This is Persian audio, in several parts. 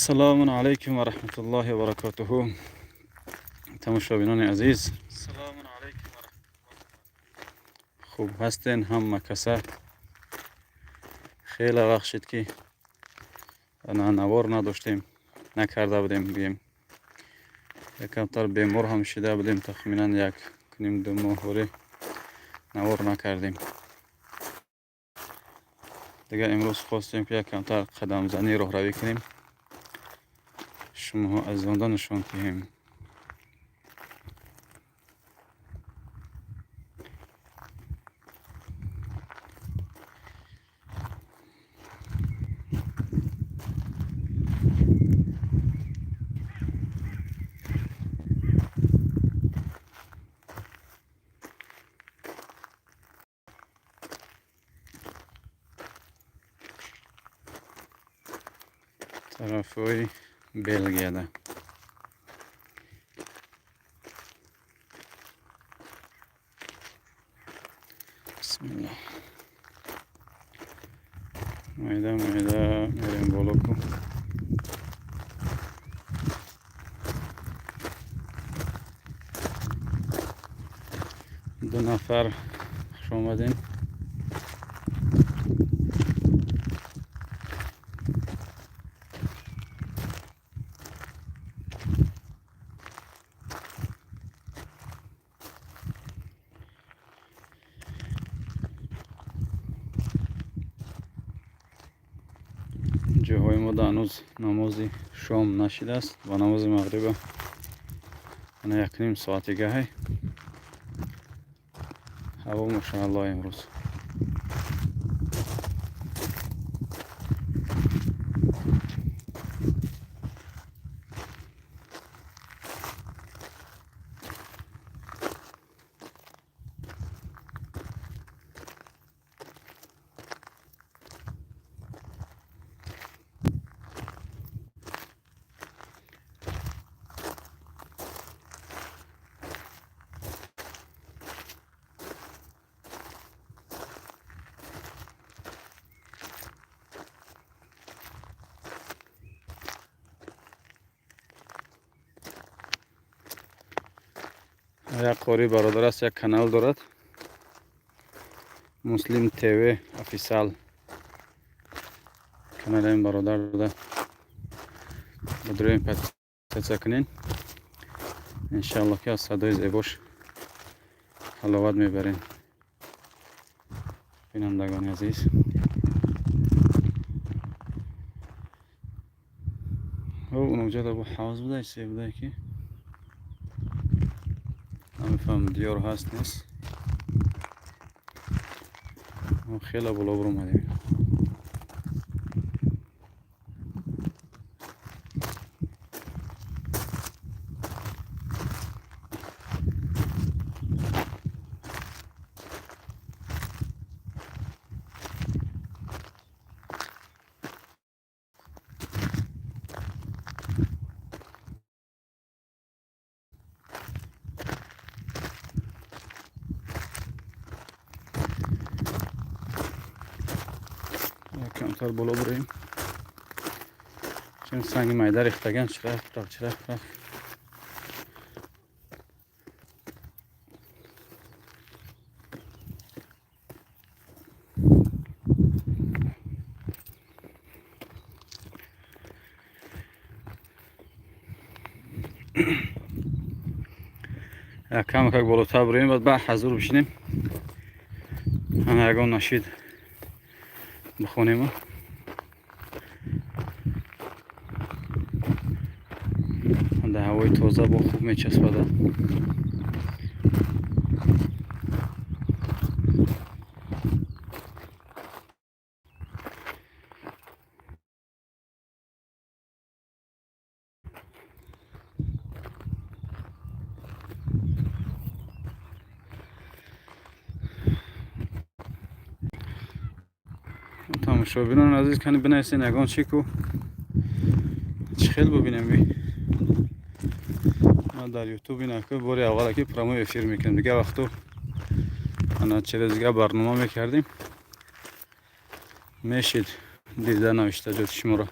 السلام علیکم و رحمت الله و برکاته. تماشابینان عزیز، خوب هستین؟ هم کسا خیلی وقت شد که نوار نداشتیم، نکرده بودیم. بگیم یک کمتر بیمار هم شده بودیم، تخمینا یک کنیم دو ماه نوار نکردیم. دیگه امروز خواستیم که یک کمتر قدم زنی راه روی کنیم، شما از آنجا نشان دهیم. طرفای بلگیه ده. بسم الله. میده میریم بالا کو. دو نفر خوش آمدین. جاهای ما هنوز نماز شام نشده است و نماز مغرب انا یک نیم ساعتیگه های. هوا ماشاءالله امروز یک قاری برادر است، یک کانال دارد، مسلم تیوی افیسال. کانال این برادر دارد. بدرویم پتیسه کنین، انشالله که از صدای زیباش حلاوت میبرین. بینندگان عزیز، اونجا در با حواظ بوده ایسی بوده که نمیفهم دیار هست نیست. خیلی بالا برو اومدیم. کمتر بالا بریم، چون سنگ میده ریختگن. چرا کم بالاتر بریم، بعد به حضور بشینیم. همه یکان نشید بخونیم. در هوای تازه با خوب میچسبه. تماشاگران عزیز، کنی بنویسین یگان چی کو چه خیلی ببینیم. ما در یوتیوب اینا که باری اول که پرومو افیر میکنیم، دیگه وقتو انا چیز دیگه برنامه میکردیم، میشید دیده نوشته جات شما را.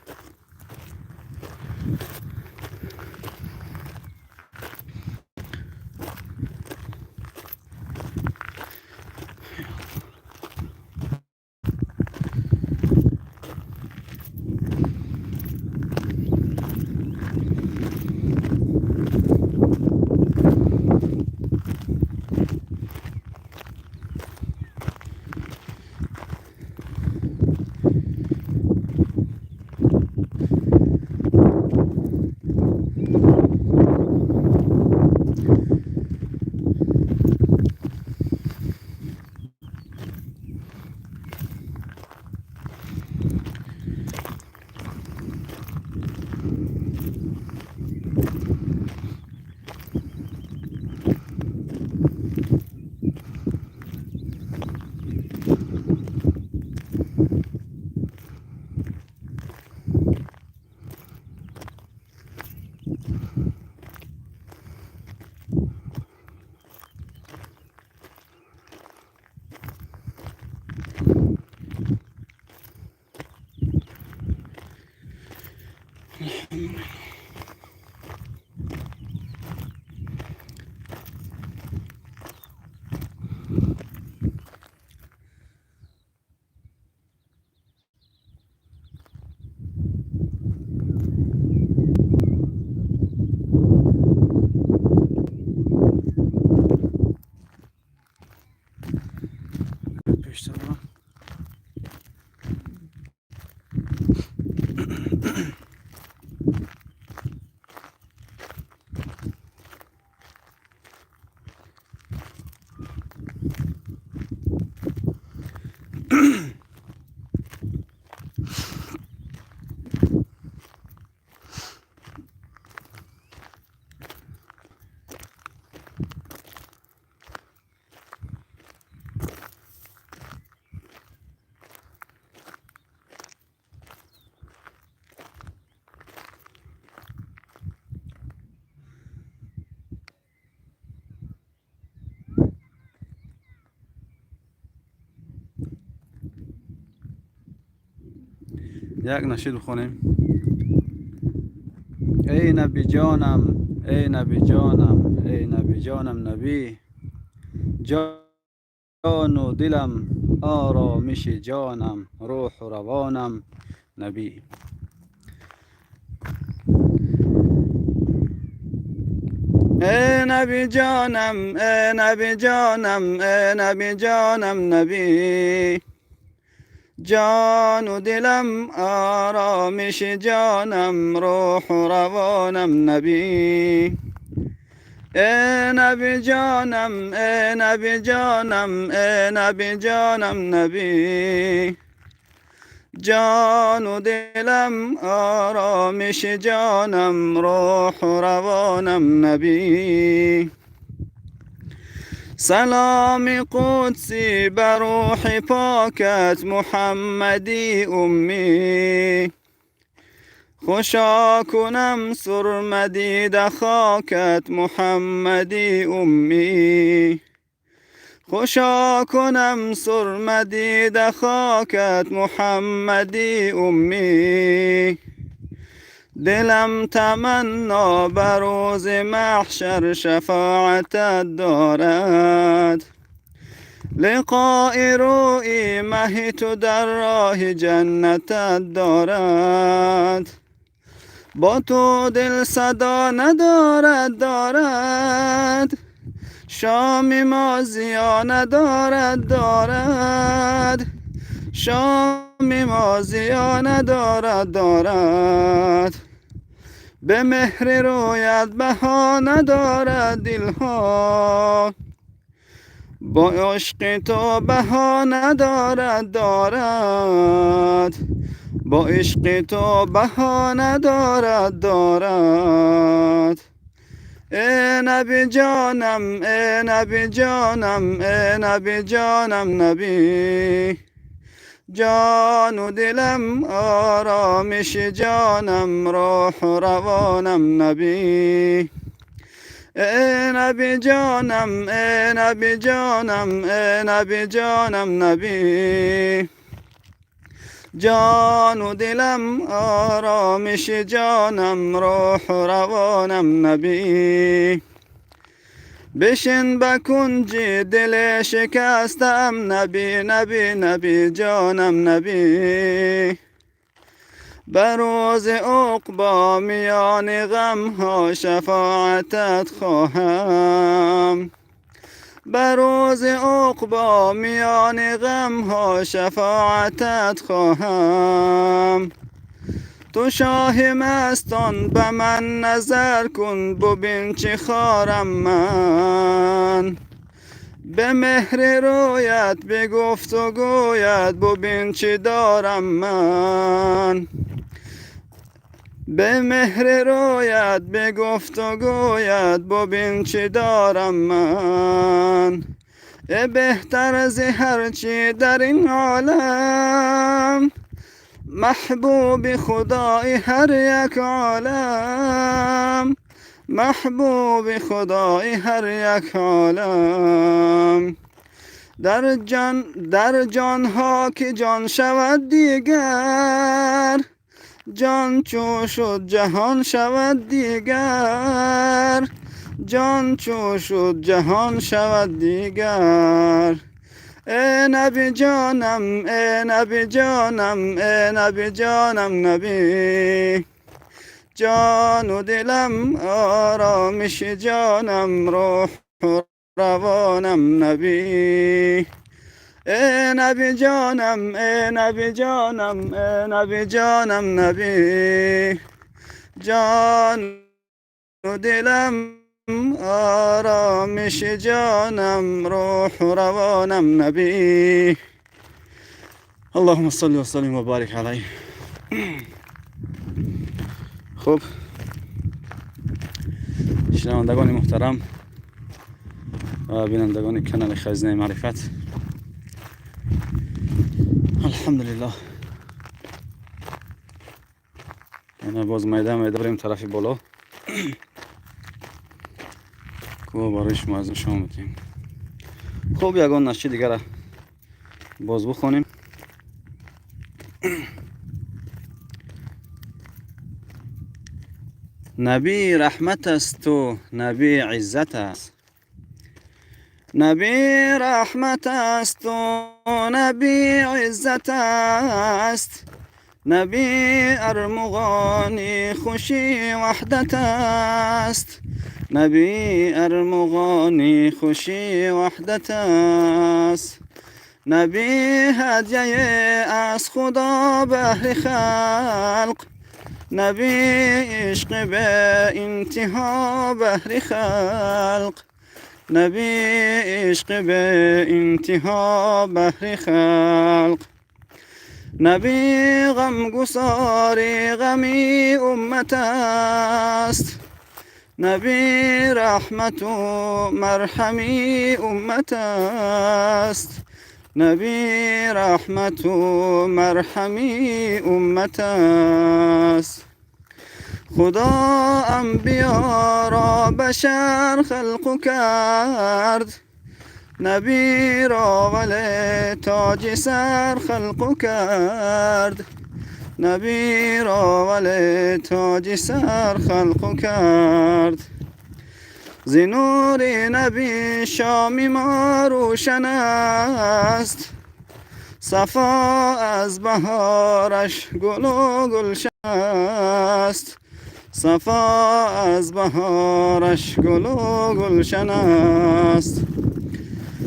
یک نشید بخونیم. ای نبی جانم، ای نبی جانم، ای نبی جانم نبی، جان و دلم آرامش جانم، روح و روانم نبی. ای نبی جانم، ای نبی جانم، ای نبی جانم نبی، جان و دلم آرامش جانم، روح و روانم نبی. ای نبی جانم، ای نبی جانم، ای نبی جانم نبی، جان و دلم آرامش جانم، روح و روانم نبی. سلام قدسی بر روح پاکت محمدی امی، خوشا کنم سرمدید خاکت محمدی امی، خوشا کنم سرمدید خاکت محمدی امی. دلم تمنا بر روز محشر شفاعتت دارد، لقاء روی مه تو در راه جنتت دارد. با تو دل صدا ندارد، شام ما زیان دارد، شام ما زیان دارد. به مهر رویت بها ندارد دلها، با عشق تو بها دارد، با عشق تو بها دارد. ای نبی جانم، ای نبی جانم، ای نبی جانم نبی، جان و دلم آرامش جانم، روح و روانم نبی. ای نبی جانم، ای نبی جانم، ای نبی جانم نبی، جان و دلم آرامش جانم، روح و روانم نبی. بشین به کنج دل شکستم نبی، نبی نبی جانم نبی، به روز عقبی میان غم ها شفاعتت خواهم، به روز عقبی میان غم ها شفاعتت خواهم. تو شاه مستان به من نظر کن ببین چه خارم من، به مهر رویت به گفت و گویت ببین چه دارم من، به مهر رویت به گفت و گویت ببین چه دارم من. بهتر از هر چی در این عالم، محبوب خدای هر یک عالم، محبوب خدای هر یک عالم. در جان ها که جان شود دیگر، جان چو شد جهان شود دیگر، جان چو شد جهان شود دیگر. ای نبی جانم، ای نبی جانم، ای نبی جانم نبی، جان و دلم آرامش جانم، روح و روانم نبی. ای نبی جانم، ای نبی جانم، ای نبی جانم نبی، جان و دلم آرامش جانم، روح و روانم نبی. اللهم صل و سلم و بارک علیه. خب شنوندگان محترم و بینندگان کانال خزینه معرفت، الحمدلله یعنی باز میده بریم طرف بالا که برای شما از شما میتونیم. خب یگان نشید دیگر باز بخونیم. نبی رحمت است و نبی عزت است. نبی رحمت است و نبی عزت است. نبی ارمغانی خوشی وحدت است. نبی ارمغانی خوشی وحدت است. نبی هدیه از خدا بهر خلق. نبی عشق به انتها بهر خلق. نبی عشق به انتها بهر خلق. نبی غم گساری غمی امت است. نبی رحمت و مرحمی امت است. نبی رحمت و مرحمی امت است. خدا انبیا را بشر خلق کرد. نبی را ولی تاج سر خلق کرد. نبی را ولی تاج سر خلق کرد. ز نور نبی شام ما روشن است. صفا از بهارش گل و گلشن است. صفا از بهارش گل و گلشن است.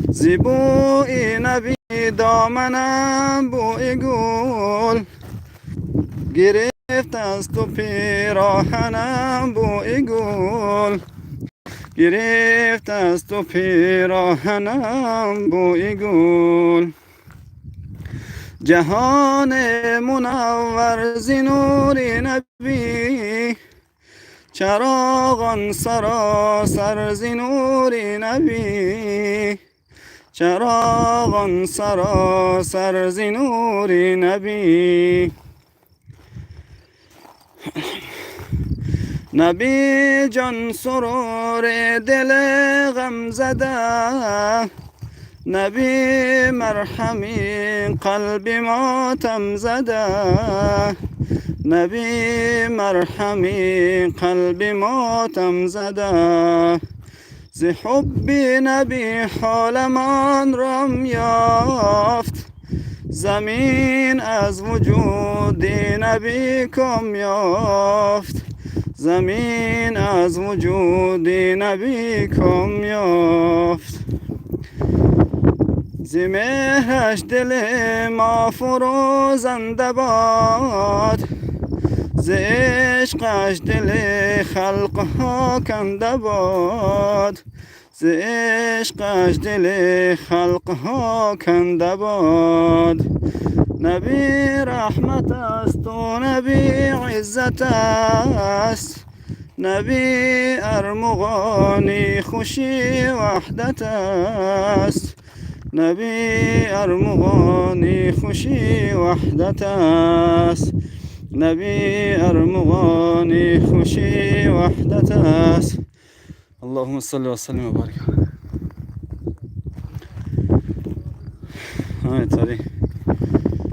ز بوی نبی دامنم بوی گل گرفت است و پیراهنم بوی گل گرفت است و پیراهنم بوی گل. جهان منور ز نور نبی چراغان سراسر ز نور نبی. چراغان سراسر ز نور نبی. نبی جان سرور دل غم زده. نبی مرهمی قلب ماتم زده. نبی مرهمی قلب ماتم زده. ز حب نبی حالمان رام یافت. زمین از وجود نبی کام یافت. زمین از وجود نبی کام یافت. ز مهرش دل ما فروزنده باد. ز عشقش دل خلق ها کنده باد. ز عشقش دل خلق ها کنده باد. نبی رحمت است و نبی عزت است. نبی ارمغانی خوشی وحدت است. نبی ارمغانی خوشی وحدت است. نبی ارمغانی خوشی وحدت است. اللهم صل و سلم و بارک. همینطوری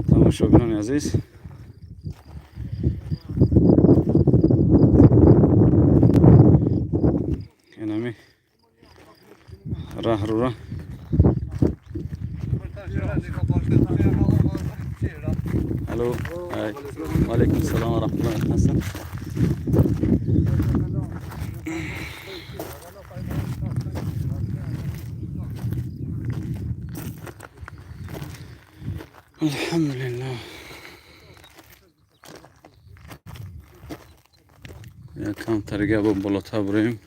تماشاگران عزیز اینمی راه رو الو و علیکم السلام و رحمت الله. حسن الحمدلله. یکم ترگه با بالاتر بریم.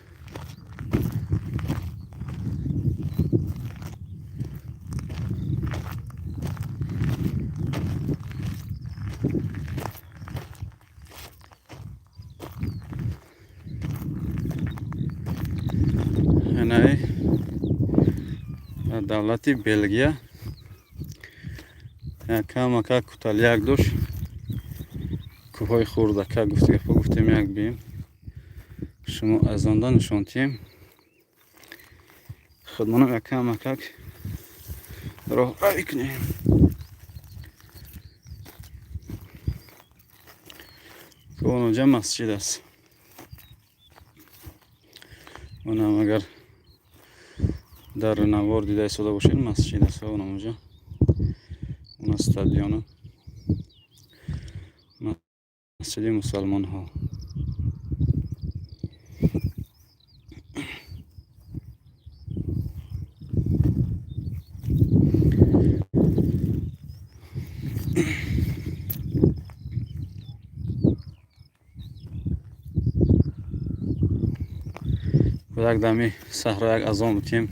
اینه دولتی بلژیا یکم کوتالیک داشت. کوههای خوردکه گفتیم یک بیم شما از آن نشانتیم. خودمانم یکم راه روی کنیم. که اونجا مسجد است. اونم اگر در نوار دیده شده باشید مسجد است اونجا اون استادیوم مسجد مسلمان ها. یک دمی صحرا یک اذان بتیم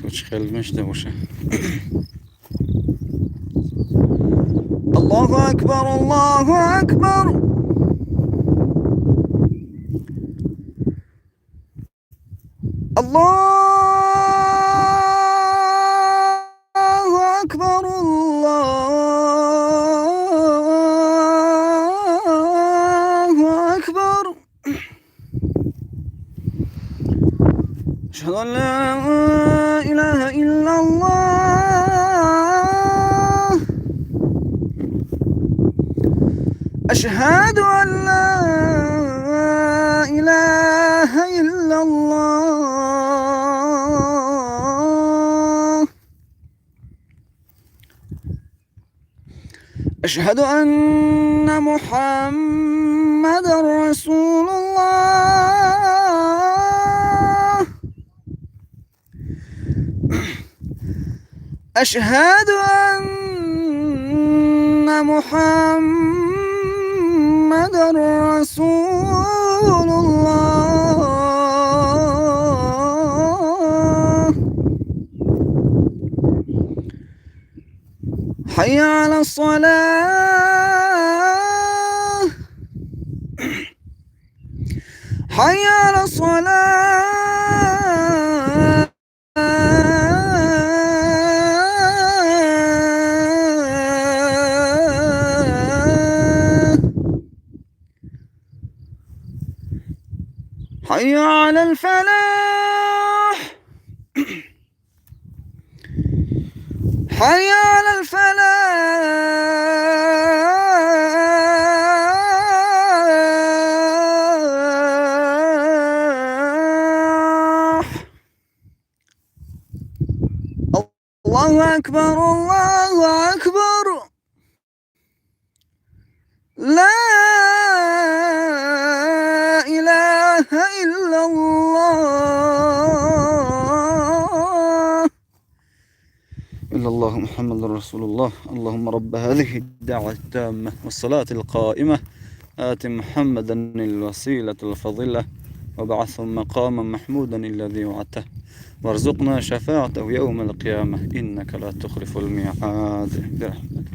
کوچ خیلی میشته باشه. الله اکبر الله اکبر. الله اکبر الله اکبر. اشهد ان لا اله الا الله. اشهد ان لا اله الا الله. أشهد أن محمد رسول الله. أشهد أن محمد رسول الله. حي على الصلاة. حي على الصلاة. حي على الفلاح. حي على الفلاح. الله أكبر الله أكبر. لا إله إلا الله. إلا الله محمد رسول الله. اللهم رب هذه الدعوة التامة والصلاة القائمة آت محمدا الوسيلة الفضيلة وابعثه مقاما محمودا الذي وعدته وارزقنا شفاعته يوم القيامة إنك لا تخلف الميعاد برحمتك.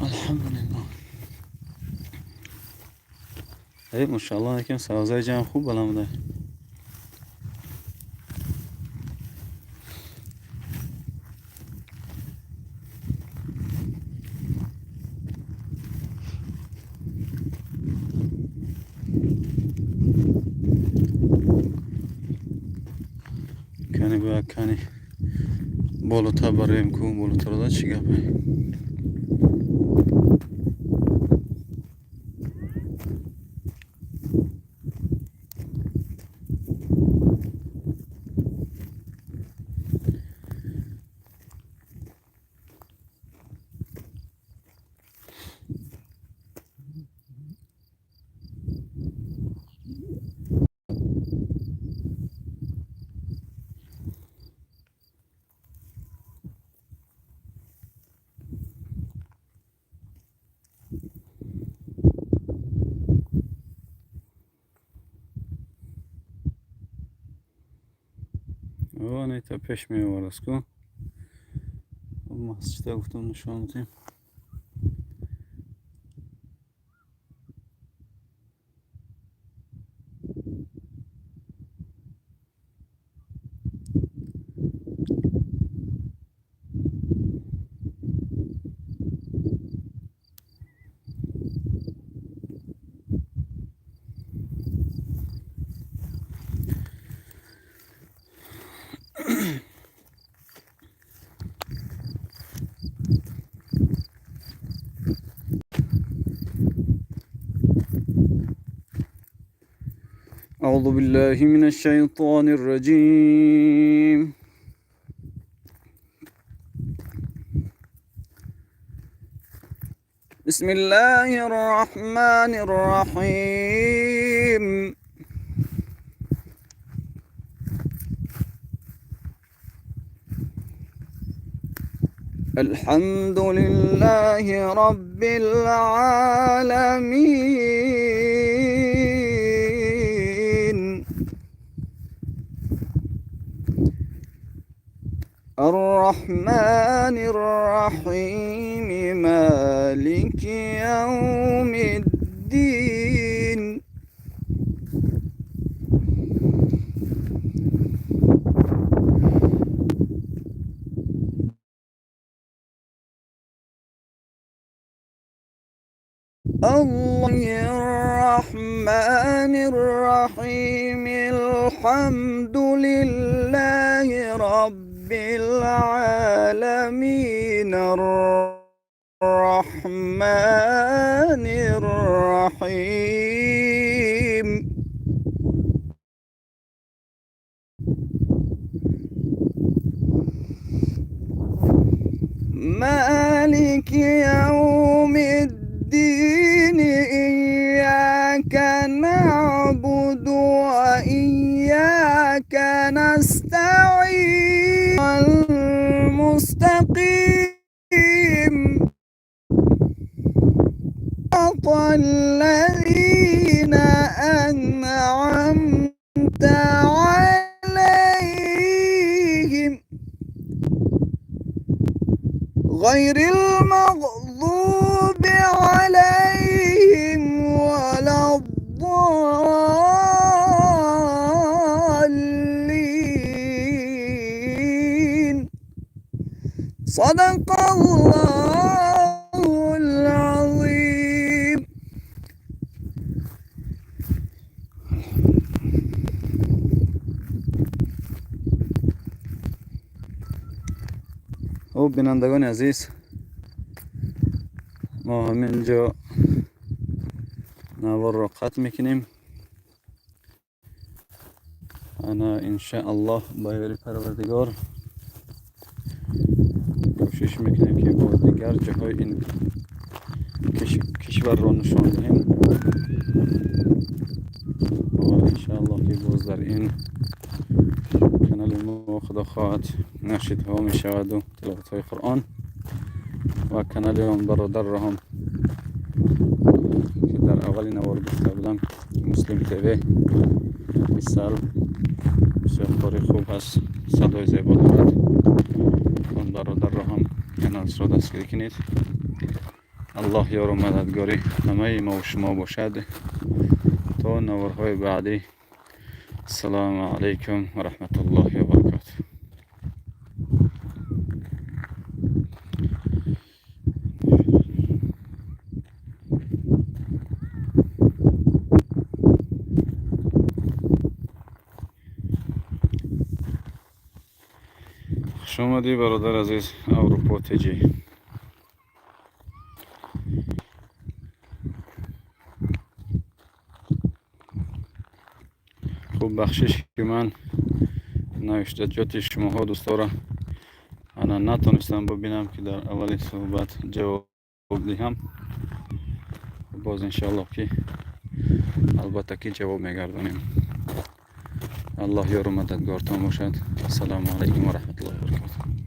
الحمد لله. اي ما شاء الله یکم سازای جمع خوب بلنده. کنی باید کنی بالاتر برایم که بالاتر دا چی گفه. وانه تا پیش می آورست که مسجد گفتم نشان بدیم. أعوذ بالله من الشيطان الرجيم. بسم الله الرحمن الرحيم. الحمد لله رب العالمين، الرحمن الرحيم، مالك يوم الدين. الله الرحمن الرحيم، الحمد لله رب العالمين، الرحمن الرحيم، مالك يوم الدين. إياك نعبد وإياك نستعين، المستقيم، صراط الذين أنعمت عليهم غير المغضوب عليهم ولا الضالين. صدق الله العظيم. خب بینندگان عزیز، ما همینجا نوار را قطع میکنیم. انا انشاءالله با یاری پروردگار کوشش میکنیم که با دیگر جاهای این کشور را نشان دهیم و انشاءالله که باز در این کانال ما خدا خواهد نشید ها می شود و تلاوت های قرآن و کانال اون برادر را هم که در اولین نوار گفته بودم مسلم تیوی مثال بسیار کاری خوب هست، صدای زیبا دارد. اون برادر را هم کانال را دستگیر کنید. الله یار و مددگاری همه ما و شما باشد تا نوارهای بعدی. السلام علیکم و رحمت الله و برکاته. خوش آمدی برادر عزیز اروپا تیجی. خوب بخشش که من نوشتجات شما ها دوستارا انا نتونستم ببینم که در اول صحبت جواب دهم. باز انشاءالله که البته که جواب میگردانیم. الله یار و مددگارتان باشد. السلام علیکم و رحمت الله و برکاته.